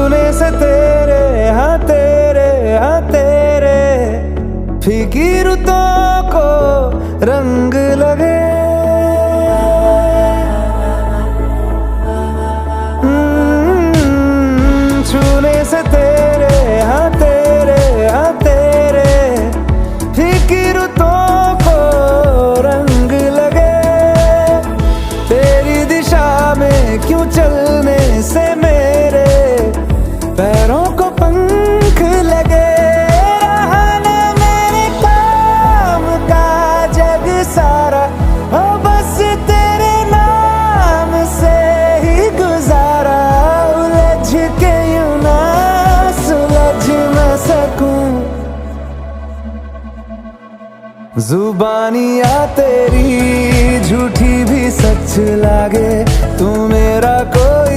छूने से तेरे हाँ तेरे फीकी रुतों को रंग लगे। छूने से तेरे हाँ तेरे फीकी रुतों को रंग लगे। तेरी दिशा में क्यों चलने से मेरे पैरों को पंख लगे। रहा न मेरे काम का जग सारा, हो बस तेरे नाम से ही गुजारा। उलझ के यूं ना सुलझ न सकूं, जुबानियाँ तेरी झूठी भी सच लागे। तू मेरा कोई